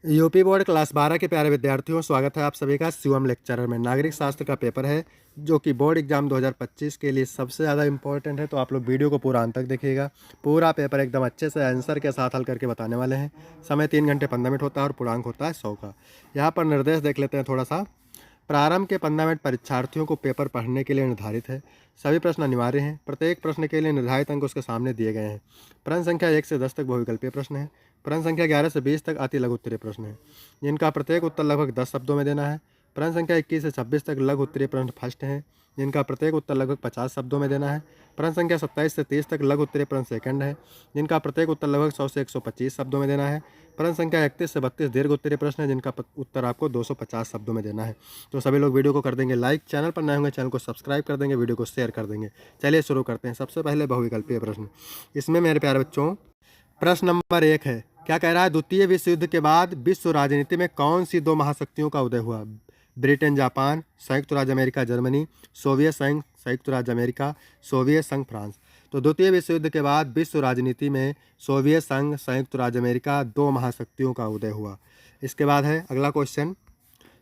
UP board class 12 के प्यारे विद्यार्थियों, स्वागत है आप सभी का शिवम लेक्चरर में। नागरिक शास्त्र का पेपर है जो कि बोर्ड एग्जाम 2025 के लिए सबसे ज़्यादा इंपॉर्टेंट है, तो आप लोग वीडियो को पूरा अंत तक देखिएगा। पूरा पेपर एकदम अच्छे से आंसर के साथ हल करके बताने वाले हैं। समय 3 घंटे 15 मिनट होता है और पूर्णांक होता है 100 का। यहाँ पर निर्देश देख लेते हैं थोड़ा सा। प्रारंभ के 15 मिनट परीक्षार्थियों को पेपर पढ़ने के लिए निर्धारित है। सभी प्रश्न अनिवार्य हैं। प्रत्येक प्रश्न के लिए निर्धारित अंक उसके सामने दिए गए हैं। प्रश्न संख्या 1 से 10 तक बहुविकल्पीय प्रश्न है। प्रश्न संख्या 11 से 20 तक अति लघु उत्तरीय प्रश्न है, जिनका प्रत्येक उत्तर लगभग 10 शब्दों में देना है। प्रश्न संख्या 21 से 26 तक लघु उत्तरीय प्रश्न फर्स्ट है, जिनका प्रत्येक उत्तर लगभग 50 शब्दों में देना है। प्रश्न संख्या 27 से 30 तक लघु उत्तरीय प्रश्न सेकंड है, जिनका प्रत्येक उत्तर लगभग 100 से 125 शब्दों में देना है। प्रश्न संख्या 31 से 32 दीर्घ उत्तरीय प्रश्न है, जिनका उत्तर आपको 250 शब्दों में देना है। तो सभी लोग वीडियो को कर देंगे लाइक, चैनल पर नए होंगे चैनल को सब्सक्राइब कर देंगे, वीडियो को शेयर कर देंगे। चलिए शुरू करते हैं। सबसे पहले बहुविकल्पीय प्रश्न। इसमें मेरे प्यारे बच्चों प्रश्न नंबर 1 है, क्या कह रहा है? द्वितीय विश्व युद्ध के बाद विश्व राजनीति में कौन सी दो महाशक्तियों का उदय हुआ? ब्रिटेन जापान, संयुक्त राज्य अमेरिका जर्मनी, सोवियत संघ संयुक्त राज्य अमेरिका, सोवियत संघ फ्रांस। तो द्वितीय विश्व युद्ध के बाद विश्व राजनीति में सोवियत संघ संयुक्त राज्य अमेरिका दो महाशक्तियों का उदय हुआ। इसके बाद है अगला क्वेश्चन,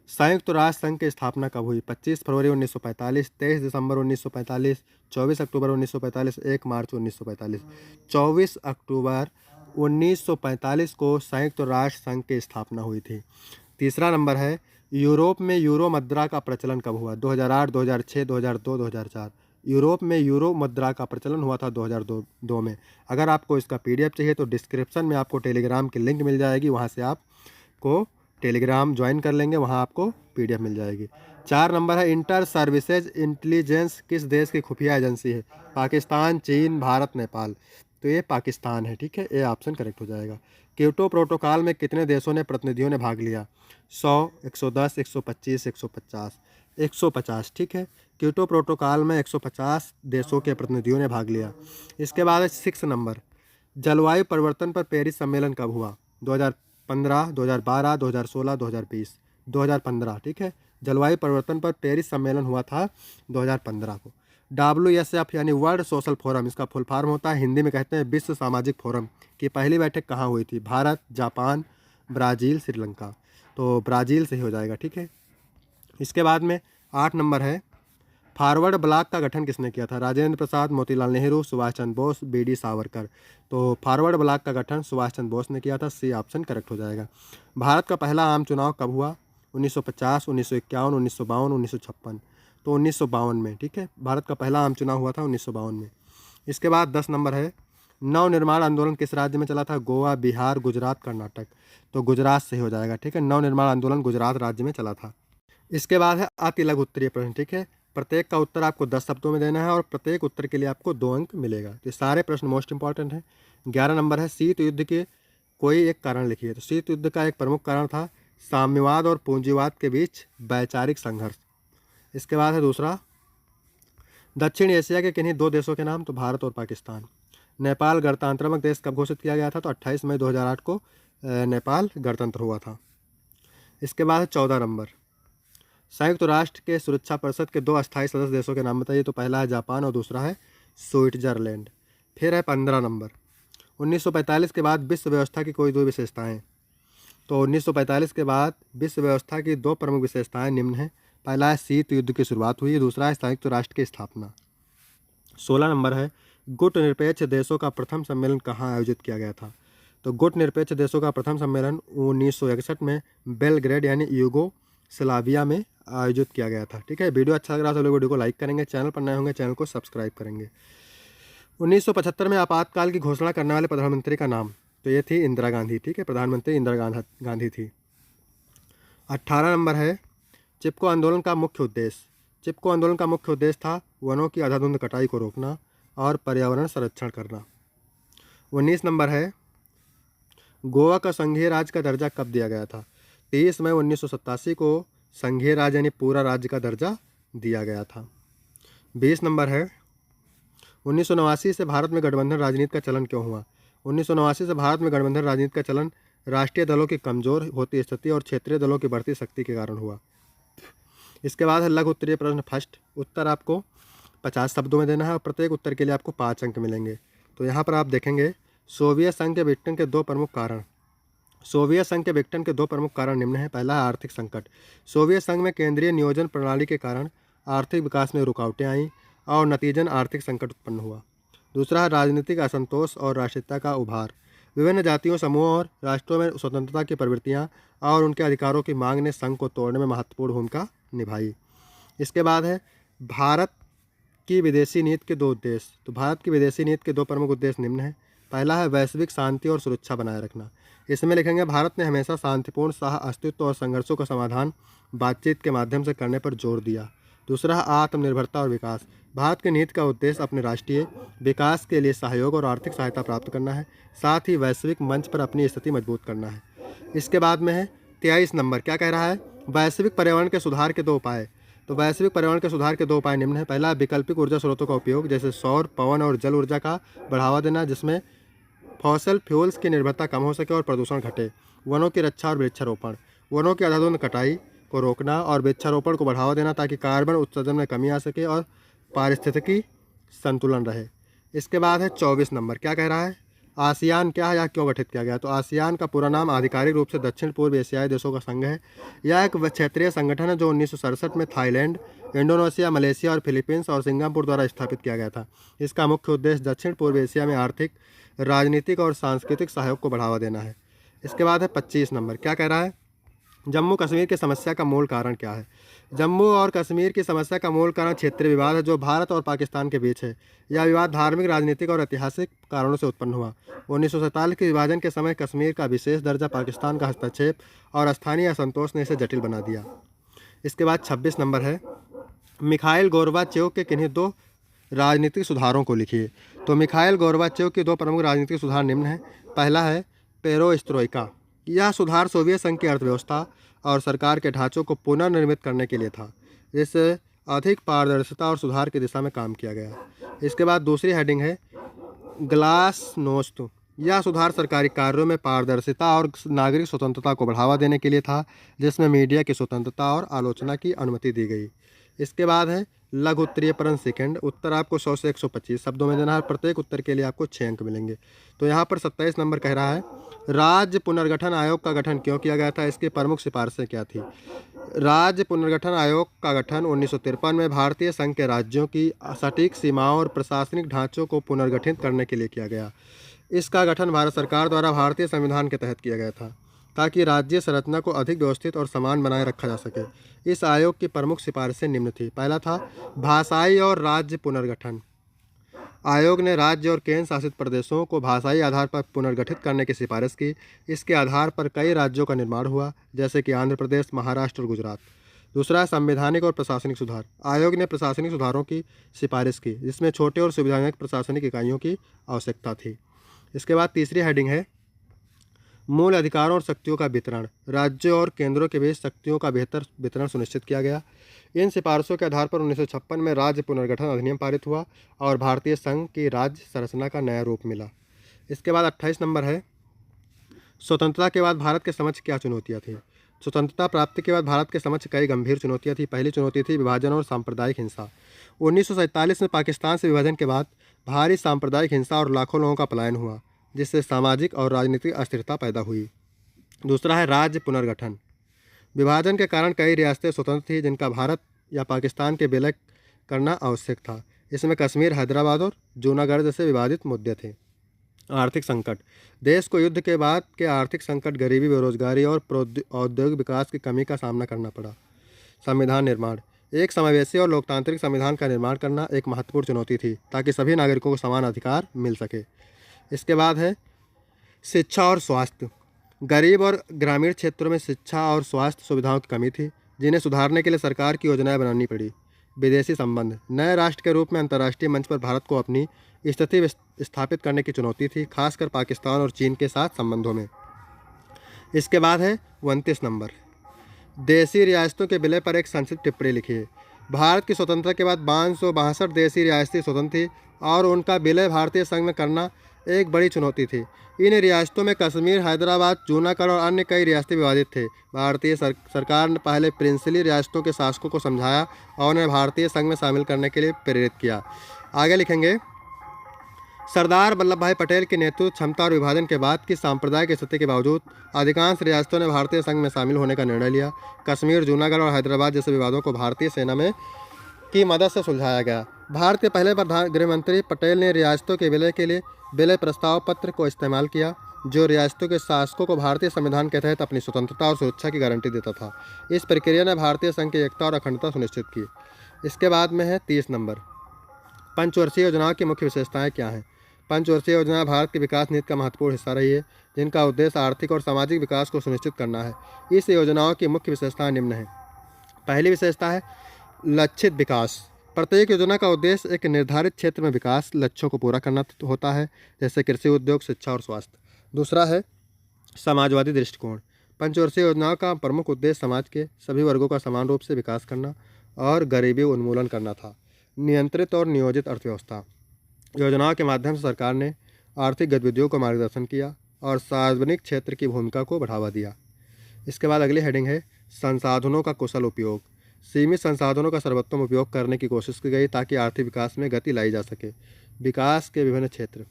संयुक्त राष्ट्र संघ की स्थापना कब हुई? 25 फरवरी 1945, 23 दिसंबर 1945, 24 अक्टूबर 1945, 1 मार्च 1945। 24 अक्टूबर 1945 को संयुक्त राष्ट्र संघ की स्थापना हुई थी। तीसरा नंबर है, यूरोप में यूरो मुद्रा का प्रचलन कब हुआ? 2008, 2006, 2002, 2004। यूरोप में यूरो मुद्रा का प्रचलन हुआ था 2002 में। अगर आपको इसका पीडीएफ चाहिए तो डिस्क्रिप्शन में आपको टेलीग्राम की लिंक मिल जाएगी, वहाँ से आपको टेलीग्राम ज्वाइन कर लेंगे, वहाँ आपको पीडीएफ मिल जाएगी। 4 नंबर है, इंटर सर्विसेज इंटेलिजेंस किस देश की खुफिया एजेंसी है? पाकिस्तान, चीन, भारत, नेपाल। तो ये पाकिस्तान है, ठीक है, ये ऑप्शन करेक्ट हो जाएगा। क्योटो प्रोटोकॉल में कितने देशों ने प्रतिनिधियों ने भाग लिया? 100, 110, 125, 150। 150, ठीक है। क्योटो प्रोटोकॉल में 150 देशों के प्रतिनिधियों ने भाग लिया। इसके बाद है 6 नंबर, जलवायु परिवर्तन पर पेरिस सम्मेलन कब हुआ? 2015, 2012, 2016, 2020। 2015, ठीक है। जलवायु परिवर्तन पर पेरिस सम्मेलन हुआ था 2015 को। WSF यानी वर्ल्ड सोशल फोरम, इसका फुल फॉर्म होता है, हिंदी में कहते हैं विश्व सामाजिक फोरम, की पहली बैठक कहाँ हुई थी? Bharat, Japan, Brazil, Sri Lanka. तो ब्राज़ील से ही हो जाएगा, ठीक है। इसके बाद में 8 नंबर है, फॉरवर्ड ब्लॉक का गठन किसने किया था? राजेंद्र प्रसाद, मोतीलाल नेहरू, सुभाष चंद्र बोस, BD सावरकर। तो फॉरवर्ड ब्लॉक का गठन सुभाष चंद्र बोस ने किया था, सी ऑप्शन करेक्ट हो जाएगा। भारत का पहला आम चुनाव कब हुआ? 1950, 1951, 1952, 1956। तो 1952 में, ठीक है। भारत का पहला आम चुनाव हुआ था 1952 में। इसके बाद 10 नंबर है, नवनिर्माण आंदोलन किस राज्य में चला था? गोवा, बिहार, गुजरात, कर्नाटक। तो गुजरात से हो जाएगा, ठीक है। नवनिर्माण आंदोलन गुजरात राज्य में चला था। इसके बाद है अति लघु उत्तरीय प्रश्न, ठीक है। प्रत्येक का उत्तर आपको 10 शब्दों में देना है और प्रत्येक उत्तर के लिए आपको 2 अंक मिलेगा। तो सारे प्रश्न मोस्ट इंपॉर्टेंट है। 11 नंबर है, शीत युद्ध के कोई एक कारण लिखिए। तो शीत युद्ध का एक प्रमुख कारण था साम्यवाद और पूंजीवाद के बीच वैचारिक संघर्ष। इसके बाद है दूसरा, दक्षिण एशिया के किन्हीं 2 देशों के नाम? तो भारत और पाकिस्तान। नेपाल गणतंत्रात्मक देश कब घोषित किया गया था? तो 28 मई 2008 को नेपाल गणतंत्र हुआ था। इसके बाद है 14 नंबर, संयुक्त राष्ट्र के सुरक्षा परिषद के 2 अस्थायी सदस्य देशों के नाम बताइए। तो पहला है जापान और दूसरा है स्विट्जरलैंड। फिर है 15 नंबर, 1945 के बाद विश्व व्यवस्था की कोई 2 विशेषताएं? तो 1945 के बाद विश्व व्यवस्था की 2 प्रमुख विशेषताएं निम्न हैं। पहला है शीत युद्ध की शुरुआत हुई, दूसरा है संयुक्त राष्ट्र की स्थापना। 16 नंबर है, गुट निरपेक्ष देशों का प्रथम सम्मेलन कहाँ आयोजित किया गया था? तो गुट निरपेक्ष देशों का प्रथम सम्मेलन 1961 में बेलग्रेड यानी यूगोस्लाविया में आयोजित किया गया था, ठीक है। वीडियो अच्छा लग रहा है तो लोग वीडियो को लाइक करेंगे, चैनल पर नए होंगे चैनल को सब्सक्राइब करेंगे। 1975 में आपातकाल की घोषणा करने वाले प्रधानमंत्री का नाम? तो ये थी इंदिरा गांधी, ठीक है, प्रधानमंत्री इंदिरा गांधी थी। 18 नंबर है, चिपको आंदोलन का मुख्य उद्देश्य? चिपको आंदोलन का मुख्य उद्देश्य था वनों की अंधाधुंध कटाई को रोकना और पर्यावरण संरक्षण करना। 19 नंबर है, गोवा का संघीय राज्य का दर्जा कब दिया गया था? 23 मई 1987 को संघीय राज्य यानी पूरा राज्य का दर्जा दिया गया था। 20 नंबर है, 1989 से भारत में गठबंधन राजनीति का चलन क्यों हुआ? 1989 से भारत में गठबंधन राजनीति का चलन राष्ट्रीय दलों की कमजोर होती स्थिति और क्षेत्रीय दलों की बढ़ती शक्ति के कारण हुआ। इसके बाद है लघु उत्तरीय प्रश्न फर्स्ट, उत्तर आपको 50 शब्दों में देना है और प्रत्येक उत्तर के लिए आपको 5 अंक मिलेंगे। तो यहाँ पर आप देखेंगे, सोवियत संघ के विघटन के 2 प्रमुख कारण सोवियत संघ के विघटन के दो प्रमुख कारण निम्न हैं। पहला है आर्थिक संकट। सोवियत संघ में केंद्रीय नियोजन प्रणाली के कारण आर्थिक विकास में रुकावटें आईं और नतीजन आर्थिक संकट उत्पन्न हुआ। दूसरा है राजनीतिक असंतोष और राष्ट्रीयता का उभार। विभिन्न जातियों, समूहों और राष्ट्रों में स्वतंत्रता की प्रवृत्तियां और उनके अधिकारों की मांग ने संघ को तोड़ने में महत्वपूर्ण भूमिका निभाई। इसके बाद है भारत की विदेशी नीति के दो उद्देश्य। तो भारत की विदेशी नीति के दो प्रमुख उद्देश्य निम्न हैं। पहला है वैश्विक शांति और सुरक्षा बनाए रखना। इसमें लिखेंगे भारत ने हमेशा शांतिपूर्ण सह अस्तित्व और संघर्षों का समाधान बातचीत के माध्यम से करने पर जोर दिया। दूसरा है आत्मनिर्भरता और विकास। भारत की नीति का उद्देश्य अपने राष्ट्रीय विकास के लिए सहयोग और आर्थिक सहायता प्राप्त करना है, साथ ही वैश्विक मंच पर अपनी स्थिति मजबूत करना है। इसके बाद में है 23 नंबर, क्या कह रहा है? वैश्विक पर्यावरण के सुधार के दो उपाय। तो वैश्विक पर्यावरण के सुधार के दो उपाय निम्न है। पहला, वैकल्पिक ऊर्जा स्रोतों का उपयोग, जैसे सौर, पवन और जल ऊर्जा का बढ़ावा देना, जिसमें फॉसल फ्यूल्स की निर्भरता कम हो सके और प्रदूषण घटे। वनों की रक्षा और वृक्षारोपण, वनों की अंधाधुंध कटाई को रोकना और वृक्षारोपण को बढ़ावा देना ताकि कार्बन उत्सर्जन में कमी आ सके और पारिस्थितिकी संतुलन रहे। इसके बाद है 24 नंबर, क्या कह रहा है? आसियान क्या है या क्यों गठित किया गया? तो आसियान का पूरा नाम आधिकारिक रूप से दक्षिण पूर्व एशियाई देशों का संघ है। यह एक क्षेत्रीय संगठन है जो 1967 में थाईलैंड, इंडोनेशिया, मलेशिया और फिलीपींस और सिंगापुर द्वारा स्थापित किया गया था। इसका मुख्य उद्देश्य दक्षिण पूर्व एशिया में आर्थिक, राजनीतिक और सांस्कृतिक सहयोग को बढ़ावा देना है। इसके बाद है 25 नंबर, क्या कह रहा है? जम्मू कश्मीर की समस्या का मूल कारण क्या है? जम्मू और कश्मीर की समस्या का मूल कारण क्षेत्रीय विवाद है जो भारत और पाकिस्तान के बीच है। यह विवाद धार्मिक, राजनीतिक और ऐतिहासिक कारणों से उत्पन्न हुआ। 1947 के विभाजन के समय कश्मीर का विशेष दर्जा, पाकिस्तान का हस्तक्षेप और स्थानीय असंतोष ने इसे जटिल बना दिया। इसके बाद 26 नंबर है, मिखाइल गोर्बाचेव के किन्हीं दो राजनीतिक सुधारों को लिखिए। तो मिखाइल गोर्बाचेव के दो प्रमुख राजनीतिक सुधार निम्न हैं। पहला है पेरोस्ट्रोइका। यह सुधार सोवियत संघ की अर्थव्यवस्था और सरकार के ढांचों को पुनर्निर्मित करने के लिए था, जिससे अधिक पारदर्शिता और सुधार की दिशा में काम किया गया। इसके बाद दूसरी हेडिंग है ग्लासनोस्त। यह सुधार सरकारी कार्यों में पारदर्शिता और नागरिक स्वतंत्रता को बढ़ावा देने के लिए था, जिसमें मीडिया की स्वतंत्रता और आलोचना की अनुमति दी गई। इसके बाद है लघु उत्तरीय प्रश्न सेकंड। उत्तर आपको 100 से 125 शब्दों में देना है। प्रत्येक उत्तर के लिए आपको 6 अंक मिलेंगे। तो यहाँ पर 27 नंबर कह रहा है, राज्य पुनर्गठन आयोग का गठन क्यों किया गया था? इसकी प्रमुख सिफारिशें क्या थी? राज्य पुनर्गठन आयोग का गठन 1953 में भारतीय संघ के राज्यों की सटीक सीमाओं और प्रशासनिक ढांचों को पुनर्गठित करने के लिए किया गया। इसका गठन भारत सरकार द्वारा भारतीय संविधान के तहत किया गया था ताकि राज्य संरचना को अधिक व्यवस्थित और समान बनाए रखा जा सके। इस आयोग की प्रमुख सिफारिशें निम्न थी। पहला था भाषाई और राज्य पुनर्गठन। आयोग ने राज्य और केंद्र शासित प्रदेशों को भाषाई आधार पर पुनर्गठित करने की सिफारिश की। इसके आधार पर कई राज्यों का निर्माण हुआ, जैसे कि आंध्र प्रदेश, महाराष्ट्र और गुजरात। दूसरा, संवैधानिक और प्रशासनिक सुधार। आयोग ने प्रशासनिक सुधारों की सिफारिश की, जिसमें छोटे और सुविधाजनक प्रशासनिक इकाइयों की आवश्यकता थी। इसके बाद तीसरी हेडिंग है मूल अधिकारों और शक्तियों का वितरण। राज्यों और केंद्रों के बीच शक्तियों का बेहतर वितरण सुनिश्चित किया गया। इन सिफारिशों के आधार पर 1956 में राज्य पुनर्गठन अधिनियम पारित हुआ और भारतीय संघ की राज्य संरचना का नया रूप मिला। इसके बाद 28 नंबर है, स्वतंत्रता के बाद भारत के समक्ष क्या चुनौतियाँ थी? स्वतंत्रता प्राप्ति के बाद भारत के समक्ष कई गंभीर चुनौतियाँ थी। पहली चुनौती थी विभाजन और सांप्रदायिक हिंसा। 1947 में पाकिस्तान से विभाजन के बाद भारी सांप्रदायिक हिंसा और लाखों लोगों का पलायन हुआ, जिससे सामाजिक और राजनीतिक अस्थिरता पैदा हुई। दूसरा है राज्य पुनर्गठन। विभाजन के कारण कई रियासतें स्वतंत्र थीं जिनका भारत या पाकिस्तान के विलय करना आवश्यक था। इसमें कश्मीर, हैदराबाद और जूनागढ़ जैसे विवादित मुद्दे थे। आर्थिक संकट। देश को युद्ध के बाद के आर्थिक संकट, गरीबी, बेरोजगारी और औद्योगिक विकास की कमी का सामना करना पड़ा। संविधान निर्माण। एक समावेशी और लोकतांत्रिक संविधान का निर्माण करना एक महत्वपूर्ण चुनौती थी ताकि सभी नागरिकों को समान अधिकार मिल सके। इसके बाद है शिक्षा और स्वास्थ्य। गरीब और ग्रामीण क्षेत्रों में शिक्षा और स्वास्थ्य सुविधाओं की कमी थी, जिन्हें सुधारने के लिए सरकार की योजनाएं बनानी पड़ी। विदेशी संबंध। नए राष्ट्र के रूप में अंतर्राष्ट्रीय मंच पर भारत को अपनी स्थिति स्थापित करने की चुनौती थी, खासकर पाकिस्तान और चीन के साथ संबंधों में। इसके बाद है 29 नंबर, देशी रियासतों के विलय पर एक संक्षिप्त टिप्पणी लिखिए। भारत की स्वतंत्रता के बाद 562 देशी रियासतें स्वतंत्र थी और उनका विलय भारतीय संघ में करना एक बड़ी चुनौती थी। इन रियासतों में कश्मीर, हैदराबाद, जूनागढ़ और अन्य कई रियासतें विवादित थे। भारतीय सरकार ने पहले प्रिंसली रियासतों के शासकों को समझाया और उन्हें भारतीय संघ में शामिल करने के लिए प्रेरित किया। आगे लिखेंगे सरदार वल्लभ भाई पटेल के नेतृत्व क्षमता और विभाजन के बाद की सांप्रदायिक स्थिति के बावजूद अधिकांश रियासतों ने भारतीय संघ में शामिल होने का निर्णय लिया। कश्मीर, जूनागढ़ और हैदराबाद जैसे विवादों को भारतीय सेना में की मदद से सुलझाया गया। भारत के पहले प्रधान गृह मंत्री पटेल ने रियासतों के विलय के लिए विलय प्रस्ताव पत्र को इस्तेमाल किया, जो रियासतों के शासकों को भारतीय संविधान के तहत अपनी स्वतंत्रता और सुरक्षा की गारंटी देता था। इस प्रक्रिया ने भारतीय संघ की एकता और अखंडता सुनिश्चित की। इसके बाद में है 30 नंबर, पंचवर्षीय योजनाओं की मुख्य विशेषताएं क्या हैं। पंचवर्षीय योजना भारत के विकास नीति का महत्वपूर्ण हिस्सा रही है, जिनका उद्देश्य आर्थिक और सामाजिक विकास को सुनिश्चित करना है। इस योजनाओं की मुख्य विशेषताएं निम्न हैं। पहली विशेषता है लक्षित विकास। प्रत्येक योजना का उद्देश्य एक निर्धारित क्षेत्र में विकास लक्ष्यों को पूरा करना होता है, जैसे कृषि, उद्योग, शिक्षा और स्वास्थ्य। दूसरा है समाजवादी दृष्टिकोण। पंचवर्षीय योजनाओं का प्रमुख उद्देश्य समाज के सभी वर्गों का समान रूप से विकास करना और गरीबी उन्मूलन करना था। नियंत्रित और नियोजित अर्थव्यवस्था। योजनाओं के माध्यम से सरकार ने आर्थिक गतिविधियों को मार्गदर्शन किया और सार्वजनिक क्षेत्र की भूमिका को बढ़ावा दिया। इसके बाद अगली हेडिंग है संसाधनों का कुशल उपयोग। सीमित संसाधनों का सर्वोत्तम उपयोग करने की कोशिश की गई ताकि आर्थिक विकास में गति लाई जा सके। विकास के विभिन्न क्षेत्र।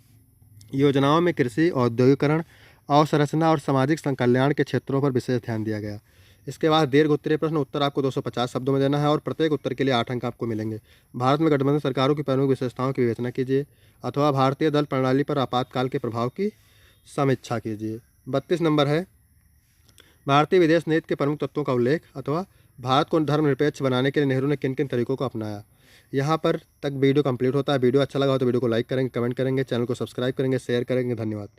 योजनाओं में कृषि, औद्योगिकरण, अवसंरचना और सामाजिक कल्याण के क्षेत्रों पर विशेष ध्यान दिया गया। इसके बाद दीर्घ उत्तरीय प्रश्न उत्तर आपको 250 शब्दों में देना है और प्रत्येक उत्तर के लिए 8 अंक आपको मिलेंगे। भारत में गठबंधन सरकारों की प्रमुख विशेषताओं की विवेचना कीजिए अथवा भारतीय दल प्रणाली पर आपातकाल के प्रभाव की समीक्षा कीजिए। 32 नंबर है भारतीय विदेश नीति के प्रमुख तत्वों का उल्लेख अथवा भारत को धर्मनिरपेक्ष बनाने के लिए नेहरू ने किन किन तरीकों को अपनाया। यहाँ पर तक वीडियो कंप्लीट होता है। वीडियो अच्छा लगा हो तो वीडियो को लाइक करेंगे, कमेंट करेंगे, चैनल को सब्सक्राइब करेंगे, शेयर करेंगे। धन्यवाद।